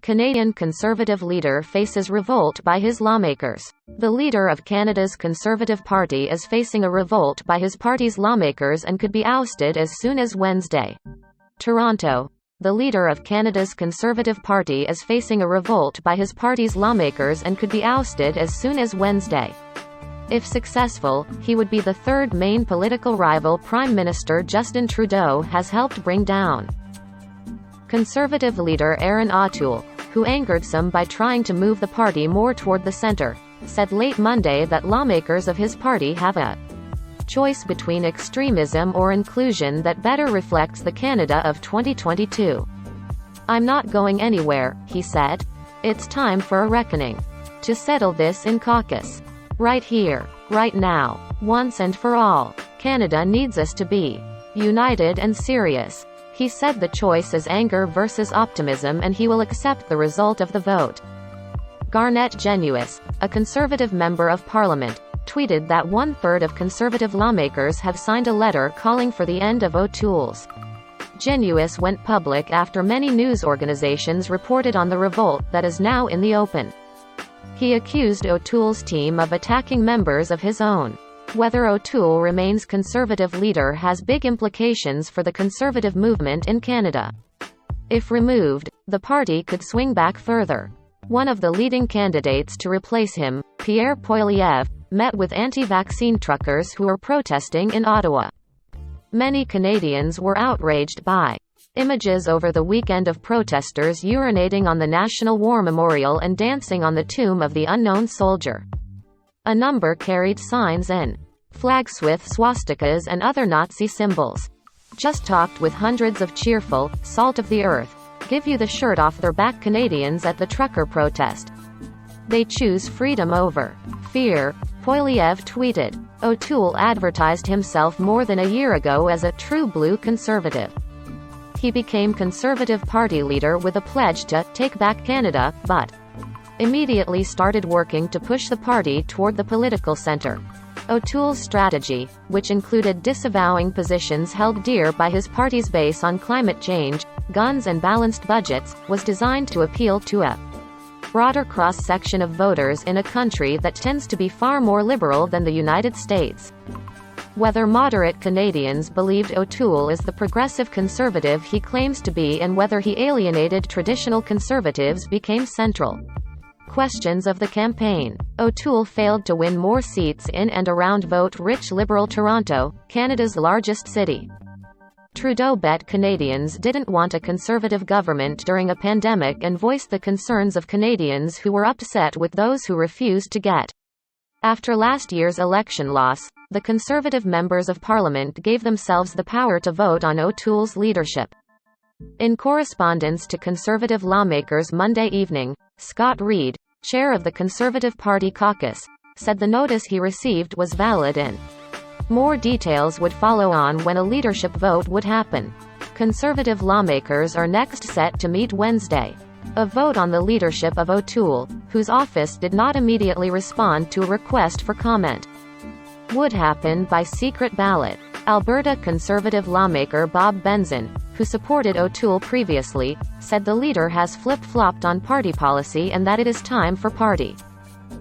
Canadian Conservative leader faces revolt by his lawmakers. The leader of Canada's Conservative Party is facing a revolt by his party's lawmakers and could be ousted as soon as Wednesday. Toronto. The leader of Canada's Conservative Party is facing a revolt by his party's lawmakers and could be ousted as soon as Wednesday. If successful, he would be the third main political rival Prime Minister Justin Trudeau has helped bring down. Conservative leader Erin O'Toole, who angered some by trying to move the party more toward the centre, said late Monday that lawmakers of his party have a choice between extremism or inclusion that better reflects the Canada of 2022. "I'm not going anywhere," he said. "It's time for a reckoning. To settle this in caucus. Right here, right now, once and for all. Canada needs us to be united and serious." He said the choice is anger versus optimism and he will accept the result of the vote. Garnet Genuis, a Conservative member of Parliament, tweeted that 1/3 of Conservative lawmakers have signed a letter calling for the end of O'Toole's. Genuis went public after many news organizations reported on the revolt that is now in the open. He accused O'Toole's team of attacking members of his own. Whether O'Toole remains Conservative leader has big implications for the Conservative movement in Canada. If removed, the party could swing back further. One of the leading candidates to replace him, Pierre Poilievre, met with anti-vaccine truckers who were protesting in Ottawa. Many Canadians were outraged by images over the weekend of protesters urinating on the National War Memorial and dancing on the tomb of the unknown soldier. A number carried signs and flags with swastikas and other Nazi symbols. Just talked with hundreds of cheerful, salt of the earth, give you the shirt off their back Canadians at the trucker protest. They choose freedom over fear, Poilievre tweeted. O'Toole advertised himself more than a year ago as a true blue conservative. He became Conservative Party leader with a pledge to take back Canada, but immediately started working to push the party toward the political center. O'Toole's strategy, which included disavowing positions held dear by his party's base on climate change, guns and balanced budgets, was designed to appeal to a broader cross-section of voters in a country that tends to be far more liberal than the United States. Whether moderate Canadians believed O'Toole is the progressive conservative he claims to be and whether he alienated traditional conservatives became central questions of the campaign. O'Toole failed to win more seats in and around vote-rich Liberal Toronto, Canada's largest city. Trudeau bet Canadians didn't want a Conservative government during a pandemic and voiced the concerns of Canadians who were upset with those who refused to get. After last year's election loss, the Conservative members of Parliament gave themselves the power to vote on O'Toole's leadership. In correspondence to Conservative lawmakers Monday evening, Scott Reid, chair of the Conservative Party caucus, said the notice he received was valid and more details would follow on when a leadership vote would happen. Conservative lawmakers are next set to meet Wednesday. A vote on the leadership of O'Toole, whose office did not immediately respond to a request for comment, would happen by secret ballot. Alberta Conservative lawmaker Bob Benzin, who supported O'Toole previously, said the leader has flip-flopped on party policy and that it is time for party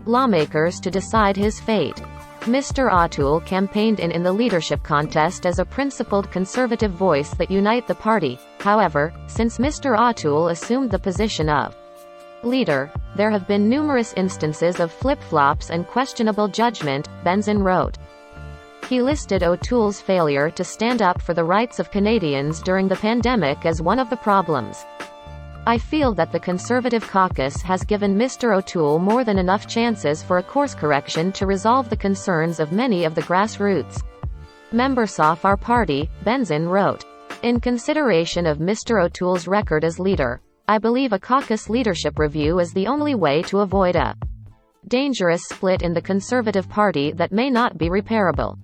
lawmakers to decide his fate. Mr. O'Toole campaigned in the leadership contest as a principled conservative voice that unite the party. However, since Mr. O'Toole assumed the position of leader, there have been numerous instances of flip-flops and questionable judgment, Benzin wrote. He listed O'Toole's failure to stand up for the rights of Canadians during the pandemic as one of the problems. "I feel that the Conservative caucus has given Mr. O'Toole more than enough chances for a course correction to resolve the concerns of many of the grassroots members of our party," Benzin wrote. In consideration of Mr. O'Toole's record as leader, I believe a caucus leadership review is the only way to avoid a dangerous split in the Conservative Party that may not be repairable.